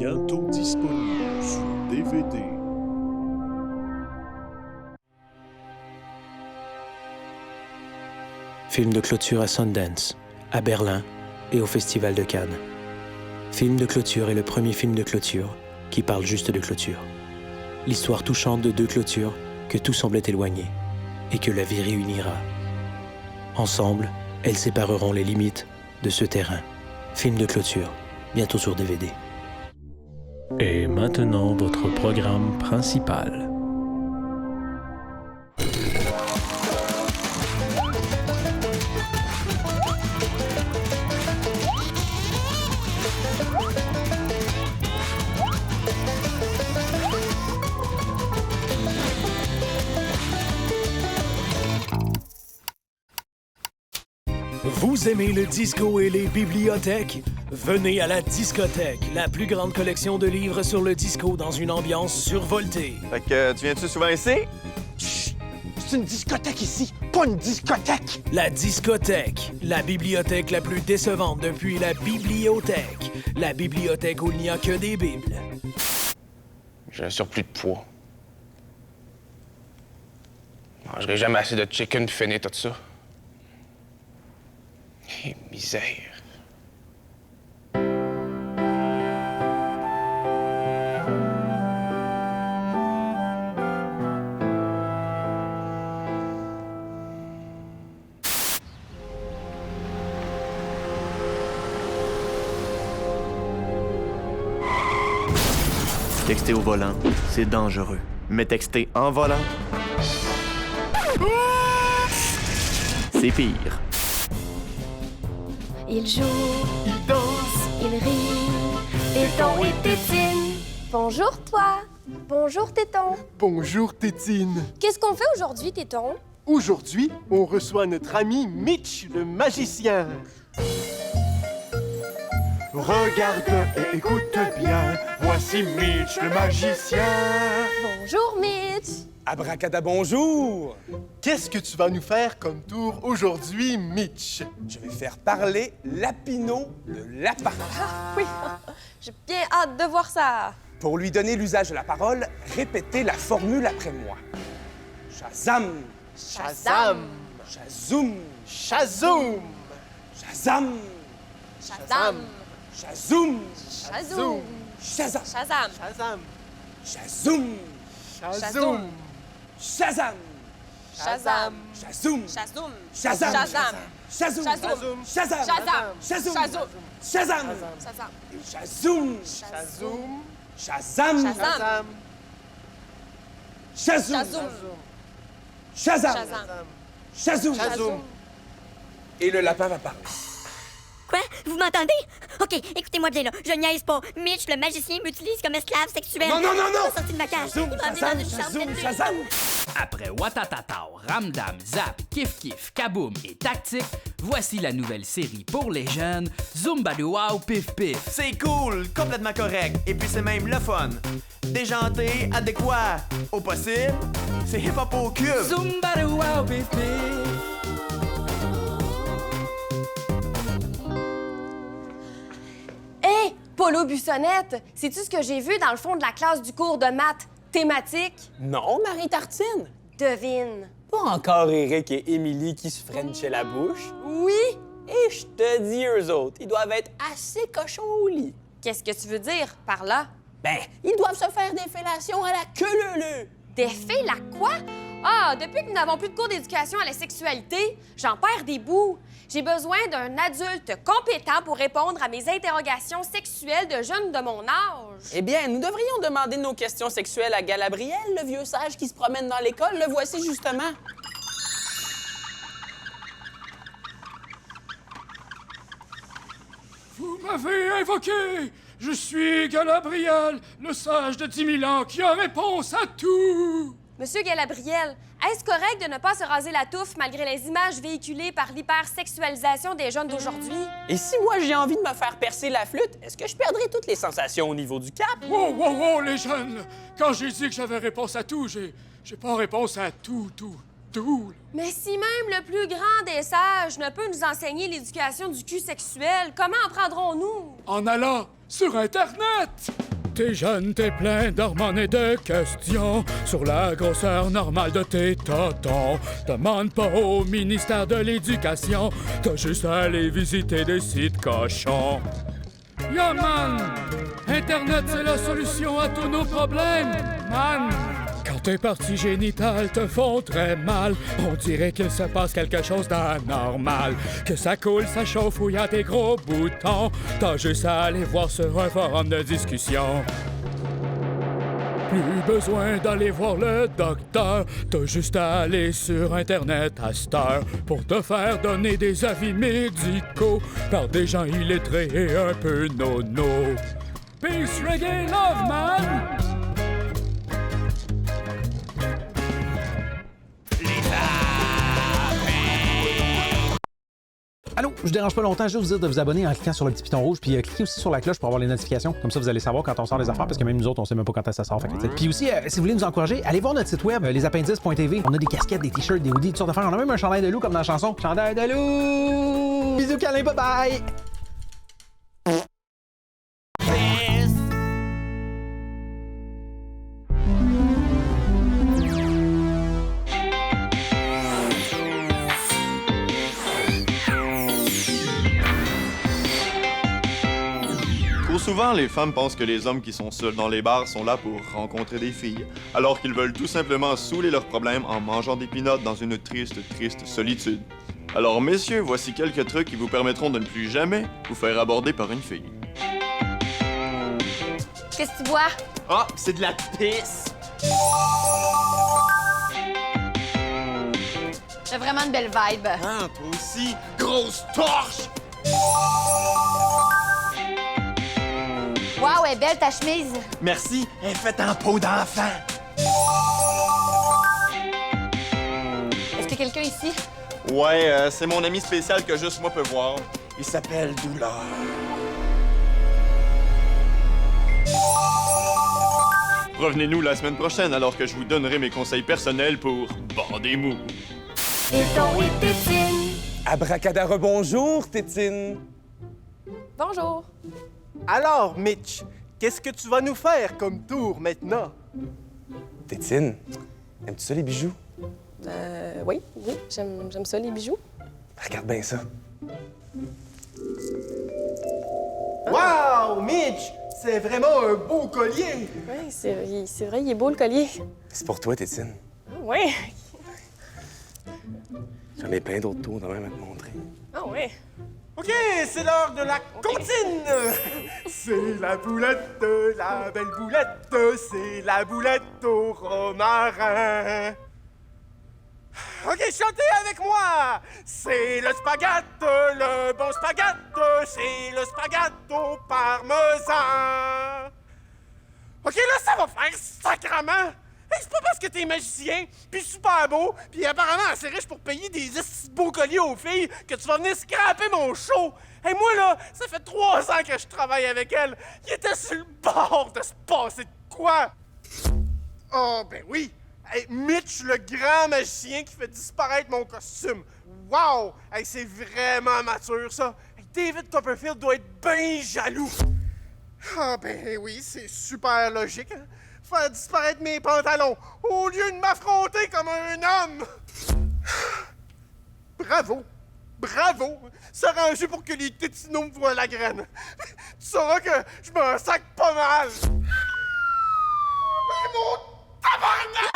bientôt disponible sur DVD. Film de clôture à Sundance, à Berlin et au Festival de Cannes. Film de clôture est le premier film de clôture qui parle juste de clôture. L'histoire touchante de deux clôtures que tout semblait éloigner et que la vie réunira. Ensemble, elles sépareront les limites de ce terrain. Film de clôture, bientôt sur DVD. Et maintenant, votre programme principal. Vous aimez le disco et les bibliothèques? Venez à la discothèque, la plus grande collection de livres sur le disco dans une ambiance survoltée. Fait que tu viens-tu souvent ici? Chut! C'est une discothèque ici, pas une discothèque! La discothèque, la bibliothèque la plus décevante depuis la bibliothèque. La bibliothèque où il n'y a que des bibles. J'ai un surplus de poids. Je mangerai jamais assez de chicken puis finir tout ça. Et misère. Texter au volant, c'est dangereux. Mais texter en volant, c'est pire. Il joue, il danse, il rit, Téton et Tétine. Bonjour toi. Bonjour Téton. Bonjour, Tétine. Qu'est-ce qu'on fait aujourd'hui, Téton? Aujourd'hui, on reçoit notre ami Mitch, le magicien. Regarde et écoute bien, voici Mitch, le magicien. Bonjour Mitch. Abracadabonjour! Qu'est-ce que tu vas nous faire comme tour aujourd'hui, Mitch? Je vais faire parler Lapino le lapin. Oui, j'ai bien hâte de voir ça. Pour lui donner l'usage de la parole, répétez la formule après moi. Shazam! Shazam. Shazoum! Shazoum! Shazam! Shazam. Shazoum! Shazoum. Shazam! Shazam. Shazam! Shazoum! Shazoum! Shazam! Shazam. Shazoum! Shazoum. Shazam! Shazam. Shazoum! Shazoum. Shazam! Shazam. Shazoum! Shazoum. Shazam! Shazam. Shazoum! Shazoum! Shazam! Shazam. Shazoum! Shazoum. Shazam! Shazam. Shazoum! Shazoum! Et le lapin va parler. Quoi? Vous m'entendez? OK, écoutez-moi bien là. Je niaise pas. Mitch, le magicien, m'utilise comme esclave sexuel. Non, non, non, non! Il m'a sorti de ma cage. Shazoum! Il m'a emmené dans une chambre Shazoum! de Shazam! Après Watatatao, Ramdam, Zap, Kif Kif, Kaboom et Tactique, voici la nouvelle série pour les jeunes, Zumbaluau Pif Pif. C'est cool, complètement correct. Et puis c'est même le fun. Déjanté, adéquat, au possible, c'est hip-hop au cube. Zumbaluau Pif Pif. Hé, Polo Bussonnette, sais-tu ce que j'ai vu dans le fond de la classe du cours de maths thématique? Non, Marie Tartine. Devine. Pas encore Eric et Émilie qui se frenchaient la bouche. Oui? Et je te dis, eux autres, ils doivent être assez cochons au lit. Qu'est-ce que tu veux dire par là? Ben, ils doivent se faire des fellations à la queue-leu-leu. Des faits, la quoi? Ah, depuis que nous n'avons plus de cours d'éducation à la sexualité, j'en perds des bouts. J'ai besoin d'un adulte compétent pour répondre à mes interrogations sexuelles de jeunes de mon âge. Eh bien, nous devrions demander nos questions sexuelles à Galabriel, le vieux sage qui se promène dans l'école. Le voici justement. Vous m'avez invoqué! Je suis Galabriel, le sage de 10 000 ans qui a réponse à tout! Monsieur Galabriel, est-ce correct de ne pas se raser la touffe malgré les images véhiculées par l'hypersexualisation des jeunes d'aujourd'hui? Et si moi j'ai envie de me faire percer la flûte, est-ce que je perdrai toutes les sensations au niveau du cap? Wow, wow, wow, les jeunes! Quand j'ai dit que j'avais réponse à tout, j'ai pas réponse à tout. Mais si même le plus grand des sages ne peut nous enseigner l'éducation du cul sexuel, comment apprendrons-nous? En allant sur Internet! T'es jeune, t'es plein d'hormones et de questions sur la grosseur normale de tes totons. Demande pas au ministère de l'Éducation, t'as juste à aller visiter des sites cochons. Yo man, Internet c'est la solution à tous nos problèmes, man. Quand tes parties génitales te font très mal, on dirait qu'il se passe quelque chose d'anormal. Que ça coule, ça chauffe ou y a des gros boutons, t'as juste à aller voir sur un forum de discussion. Plus besoin d'aller voir le docteur, t'as juste à aller sur Internet à cette heure pour te faire donner des avis médicaux par des gens illettrés et un peu nono. Peace, reggae, love, man! Allô, je vous dérange pas longtemps, je vais vous dire de vous abonner en cliquant sur le petit piton rouge, puis cliquez aussi sur la cloche pour avoir les notifications. Comme ça, vous allez savoir quand on sort des affaires, parce que même nous autres, on sait même pas quand ça sort. Puis aussi, si vous voulez nous encourager, allez voir notre site web, lesappendices.tv. On a des casquettes, des t-shirts, des hoodies, toutes sortes d'affaires. On a même un chandail de loup comme dans la chanson. Chandail de loup! Bisous, câlins, bye bye! Souvent, les femmes pensent que les hommes qui sont seuls dans les bars sont là pour rencontrer des filles, alors qu'ils veulent tout simplement saouler leurs problèmes en mangeant des peanuts dans une triste solitude. Alors, messieurs, voici quelques trucs qui vous permettront de ne plus jamais vous faire aborder par une fille. Qu'est-ce que tu bois? Ah, c'est de la pisse! T'as vraiment une belle vibe. Ah, toi aussi, grosse torche! Wow, elle est belle ta chemise. Merci, elle est faite en peau d'enfant. Est-ce qu'il y a quelqu'un ici? Ouais, c'est mon ami spécial que juste moi peux voir. Il s'appelle Douleur. Revenez-nous la semaine prochaine alors que je vous donnerai mes conseils personnels pour bander mou. Téton et Tétine. Abracadabra, bonjour, Tétine. Bonjour. Alors, Mitch, qu'est-ce que tu vas nous faire comme tour maintenant? Tétine, aimes-tu ça, les bijoux? Oui, j'aime ça, les bijoux. Regarde bien ça. Wow, Mitch! C'est vraiment un beau collier! Oui, c'est vrai, il est beau, le collier. C'est pour toi, Tétine. Oui. J'en ai plein d'autres tours, quand même, à te montrer. Ah oui. OK, c'est l'heure de la comptine! C'est la boulette, la belle boulette, c'est la boulette au romarin. OK, chantez avec moi! C'est le spaghette, le bon spaghette, c'est le spaghette au parmesan. OK, là, ça va faire sacrement! Hey, c'est pas parce que t'es magicien, puis super beau, puis apparemment assez riche pour payer des beaux colliers aux filles que tu vas venir scraper mon show. Hey, moi, là, ça fait 3 ans que je travaille avec elle. Il était sur le bord de se passer de quoi? Oh, ben oui! Hey, Mitch, le grand magicien qui fait disparaître mon costume. Wow! Hey, c'est vraiment mature, ça. Hey, David Copperfield doit être bien jaloux. Ah, ben oui, c'est super logique, hein? Faire disparaître mes pantalons au lieu de m'affronter comme un homme. Bravo! Bravo! S'arranger pour que les tétinos me voient la graine. Tu sauras que je m'en sac pas mal. Mais mon tabarnak!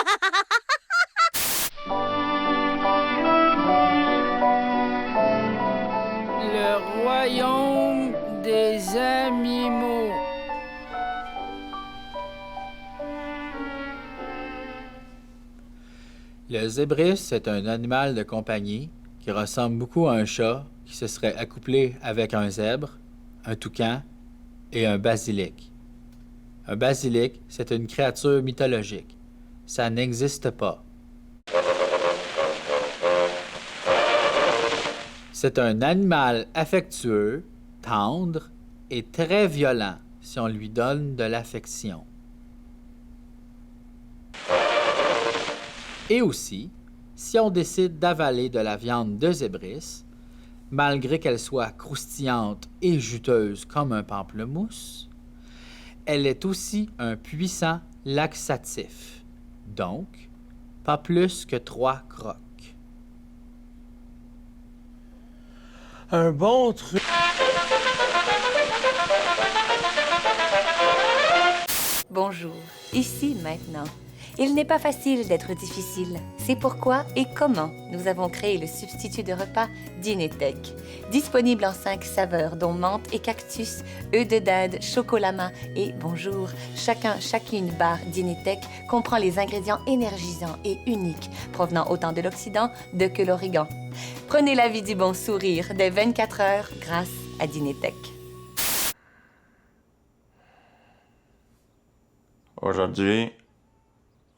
Le royaume des animaux. Le zébris est un animal de compagnie qui ressemble beaucoup à un chat qui se serait accouplé avec un zèbre, un toucan et un basilic. Un basilic, c'est une créature mythologique. Ça n'existe pas. C'est un animal affectueux, tendre et très violent si on lui donne de l'affection. Et aussi, si on décide d'avaler de la viande de zébris, malgré qu'elle soit croustillante et juteuse comme un pamplemousse, elle est aussi un puissant laxatif. Donc, pas plus que 3 crocs. Un bon truc. Bonjour, ici maintenant. Il n'est pas facile d'être difficile. C'est pourquoi et comment nous avons créé le substitut de repas Dinetech. Disponible en 5 saveurs dont menthe et cactus, œufs de dinde, chocolat mat et bonjour. Chacune barre Dinetech comprend les ingrédients énergisants et uniques provenant autant de l'Occident que l'Origan. Prenez la vie du bon sourire dès 24 heures grâce à Dinetech. Aujourd'hui,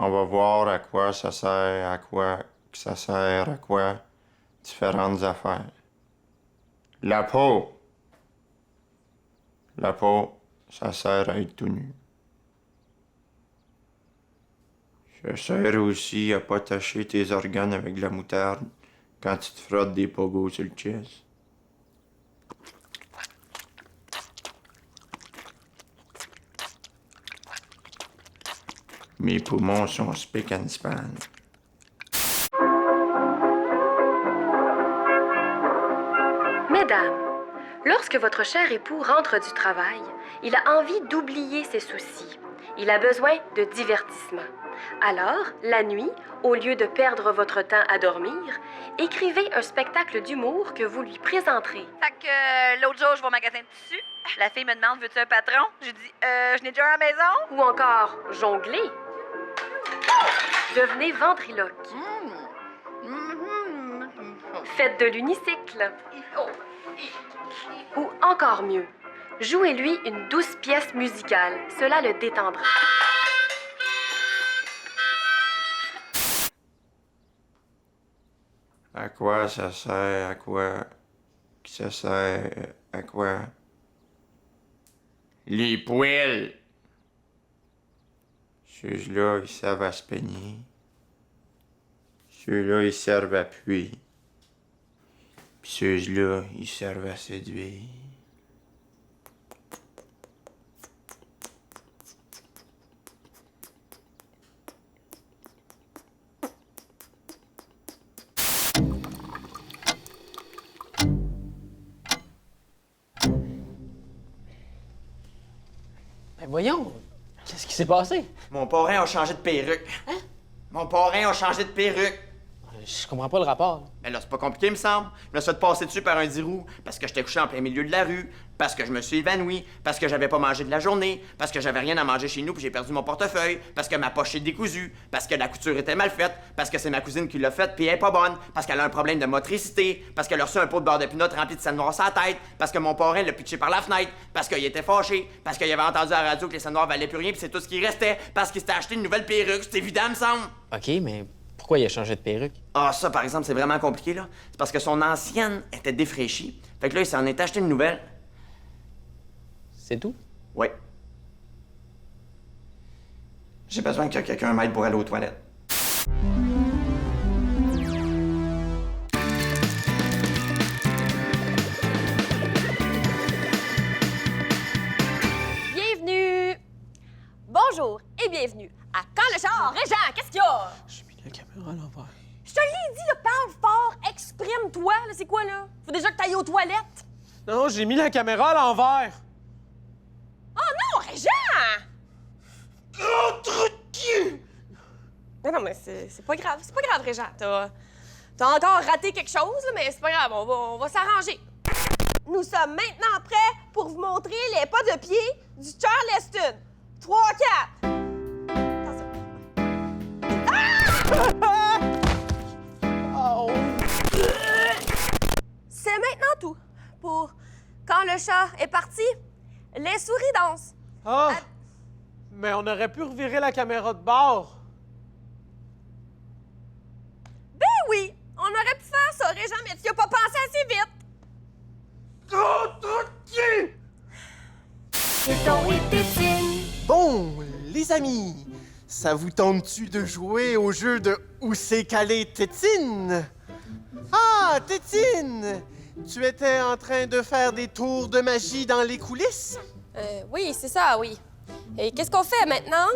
on va voir à quoi ça sert, à quoi différentes affaires. La peau. La peau, ça sert à être tout nu. Ça sert aussi à pas tacher tes organes avec de la moutarde quand tu te frottes des pogos sur le chest. Mes poumons sont spick and span. Mesdames, lorsque votre cher époux rentre du travail, il a envie d'oublier ses soucis. Il a besoin de divertissement. Alors, la nuit, au lieu de perdre votre temps à dormir, écrivez un spectacle d'humour que vous lui présenterez. Fait que l'autre jour, je vais au magasin de tissus. La fille me demande, veux-tu un patron? J'ai dit, je n'ai déjà un à la maison. Ou encore, jongler. Devenez ventriloque. Faites de l'unicycle. Ou encore mieux, jouez-lui une douce pièce musicale. Cela le détendra. À quoi ça sert, à quoi ça sert, à quoi? Les poils! Ceux-là, ils servent à se peigner. Ceux-là, ils servent à puer. Puis ceux-là, ils servent à séduire. Ben voyons, qu'est-ce qui s'est passé? Mon parrain a changé de perruque. Hein? Mon parrain a changé de perruque. Je comprends pas le rapport. Mais là, c'est pas compliqué, me semble. Je me suis fait passer dessus par un 10 roues parce que j'étais couché en plein milieu de la rue, parce que je me suis évanoui, parce que j'avais pas mangé de la journée, parce que j'avais rien à manger chez nous puis j'ai perdu mon portefeuille, parce que ma poche est décousue, parce que la couture était mal faite, parce que c'est ma cousine qui l'a faite puis elle est pas bonne, parce qu'elle a un problème de motricité, parce qu'elle a reçu un pot de beurre de pinot rempli de sel noir sur la tête, parce que mon parrain l'a pitché par la fenêtre, parce qu'il était fâché, parce qu'il avait entendu à la radio que les sel noirs valaient plus rien puis c'est tout ce qui restait, parce qu'il s'était acheté une nouvelle perruque, c'est évident, me semble. OK, mais pourquoi il a changé de perruque? Ah, ça, par exemple, c'est vraiment compliqué, là. C'est parce que son ancienne était défraîchie. Fait que là, il s'en est acheté une nouvelle. C'est tout? Oui. J'ai besoin que quelqu'un m'aide pour aller aux toilettes. Bienvenue! Bonjour et bienvenue à Quand le char Régent, qu'est-ce qu'il y a? J'ai mis la caméra à l'envers. Je te l'ai dit, là, parle fort, exprime-toi, là, c'est quoi, là? Faut déjà que t'ailles aux toilettes. Non, j'ai mis la caméra à l'envers. Oh non, Régent! Oh, trou de cul! Non, mais c'est pas grave, Régent. T'as encore raté quelque chose, là, mais c'est pas grave, on va s'arranger. Nous sommes maintenant prêts pour vous montrer les pas de pied du Charleston. 3, 4. C'est maintenant tout. Pour quand le chat est parti, les souris dansent. Ah! Mais on aurait pu revirer la caméra de bord. Ben oui! On aurait pu faire ça, Régent, mais tu y as pas pensé assez vite. Bon, les amis, ça vous tente-tu de jouer au jeu de Où c'est calé Tétine? Ah, Tétine! Tu étais en train de faire des tours de magie dans les coulisses? Oui, c'est ça, oui. Et qu'est-ce qu'on fait maintenant?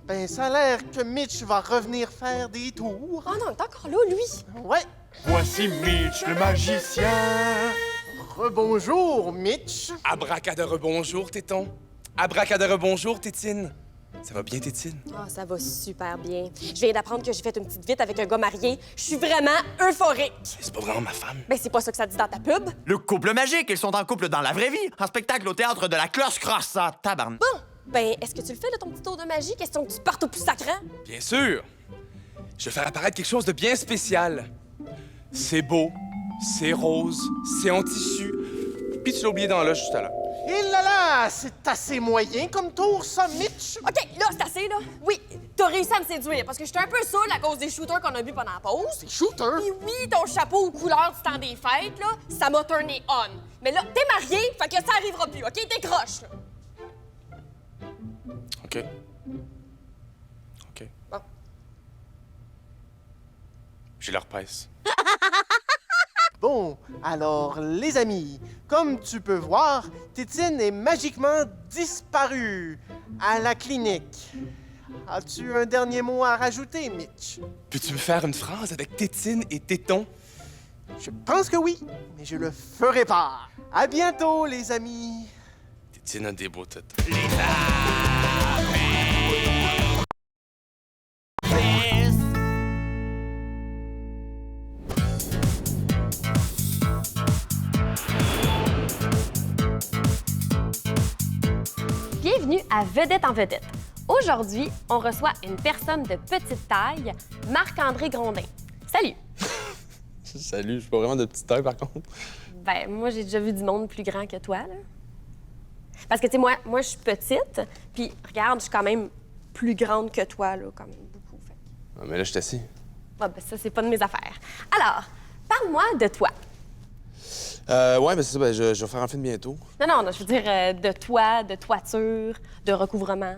Ben, ça a l'air que Mitch va revenir faire des tours. Oh non, il est encore là, lui. Ouais. Voici Mitch, le magicien. Rebonjour, Mitch. Abracadabra bonjour, Téton. Abracadabra bonjour, Tétine. Ça va bien, Tétine? Ah, ça va super bien. Je viens d'apprendre que j'ai fait une petite vite avec un gars marié. Je suis vraiment euphorique. C'est pas vraiment ma femme. Ben, c'est pas ça que ça dit dans ta pub. Le couple magique, ils sont en couple dans la vraie vie. En spectacle au théâtre de la Cloche Crosse, en tabarn. Bon, ben, est-ce que tu le fais, là, ton petit tour de magie? Question que tu partes au plus sacrant. Bien sûr. Je vais faire apparaître quelque chose de bien spécial. C'est beau, c'est rose, c'est en tissu. Puis tu l'as oublié dans l'âge tout à l'heure. Et là là, c'est assez moyen comme tour, ça, Mitch. OK, là, c'est assez, là. Oui, t'as réussi à me séduire parce que j'étais un peu saoule à cause des shooters qu'on a bu pendant la pause. Des shooters? Puis oui, ton chapeau aux couleurs du temps des fêtes, là, ça m'a turné on. Mais là, t'es marié, fait que ça arrivera plus, OK? Décroche, là. OK. OK. Bon. J'ai leur presse. Bon, alors, les amis, comme tu peux voir, Tétine est magiquement disparue à la clinique. As-tu un dernier mot à rajouter, Mitch? Peux-tu me faire une phrase avec Tétine et Téton? Je pense que oui, mais je le ferai pas. À bientôt, les amis. Tétine a des beaux têtes. Bienvenue à Vedette en Vedette. Aujourd'hui, on reçoit une personne de petite taille, Marc-André Grondin. Salut! Salut, je suis pas vraiment de petite taille, par contre. Ben, moi, j'ai déjà vu du monde plus grand que toi, là. Parce que, tu sais, moi, je suis petite, puis regarde, je suis quand même plus grande que toi, là, quand même beaucoup. Fait. Ah, mais là, je suis assis. Ah, ben ça, c'est pas de mes affaires. Alors, parle-moi de toi. Ouais, ben c'est ça, ben, je vais faire un film bientôt. Non, je veux dire de toi, de toiture, de recouvrement.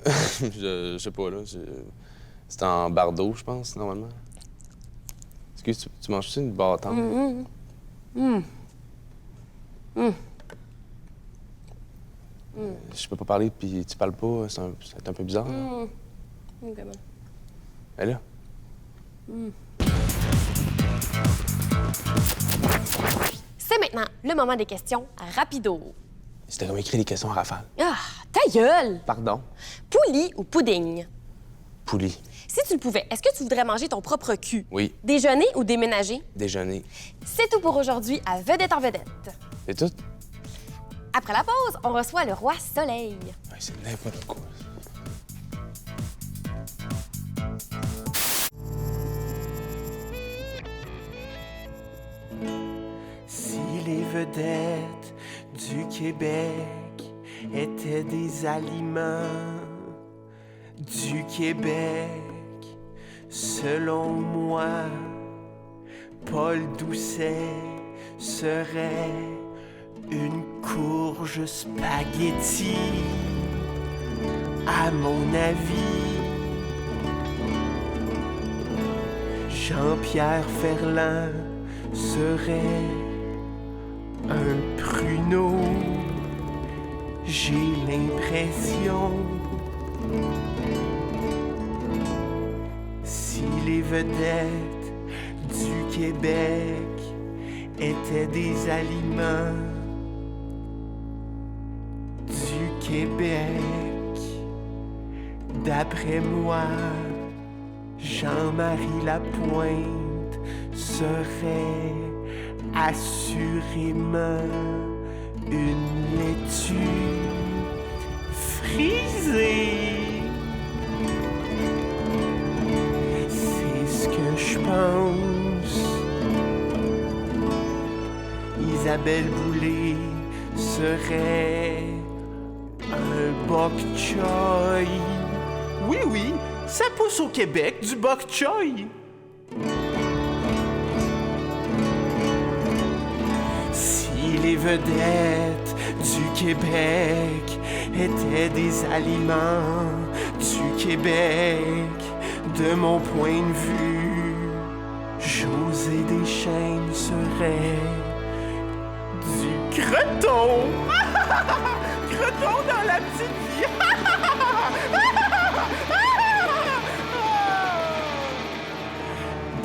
je sais pas, là. C'est en bardeau, je pense, normalement. Excuse, tu manges-tu une bâtonne? Je peux pas parler, puis tu parles pas, c'est un peu bizarre. Là. Okay, bon. Elle est là. C'est maintenant le moment des questions rapido. C'était comme écrit des questions à rafale. Ah, ta gueule! Pardon? Poulie ou pudding? Poulie. Si tu le pouvais, est-ce que tu voudrais manger ton propre cul? Oui. Déjeuner ou déménager? Déjeuner. C'est tout pour aujourd'hui à Vedette en Vedette. C'est tout? Après la pause, on reçoit le roi Soleil. Ouais, c'est n'importe quoi. Si les vedettes du Québec étaient des aliments du Québec, selon moi, Paul Doucet serait une courge spaghetti, à mon avis. Jean-Pierre Ferland serait un pruneau, j'ai l'impression. Si les vedettes du Québec étaient des aliments du Québec, d'après moi, Jean-Marie Lapointe serait assurément une laitue frisée. C'est ce que je pense. Isabelle Boulay serait un bok choy. Oui, ça pousse au Québec, du bok choy. Si les vedettes du Québec étaient des aliments du Québec, de mon point de vue, José Deschênes serait du creton. bâton dans la petite vie.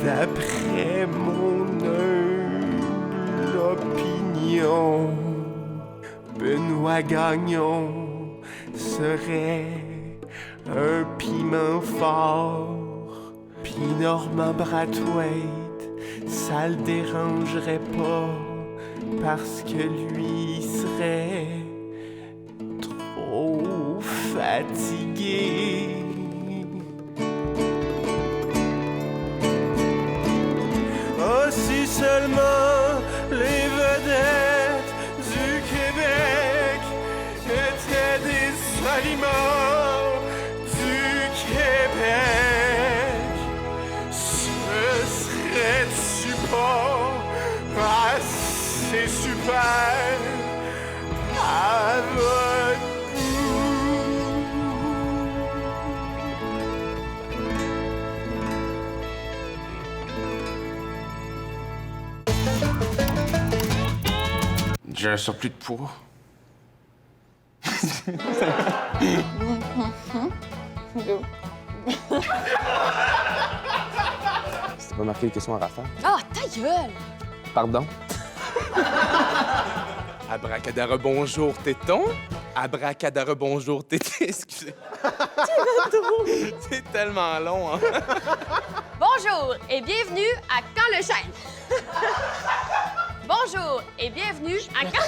D'après mon humble opinion, Benoît Gagnon serait un piment fort, pis Normand Brathwaite, ça le dérangerait pas, parce que lui serait trop fatigué. Oh, si seulement les vedettes du Québec étaient des aliments du Québec, ce serait-tu pas assez super à votre J'ai un surplus de poids. C'était pas marqué les questions à rafale. Oh, ta gueule! Pardon? Abracadabra bonjour téton. Abracadabra bonjour tété. Excusez. C'est tellement long, hein? Bonjour et bienvenue à Quand le chêne. Bonjour et bienvenue à Quand...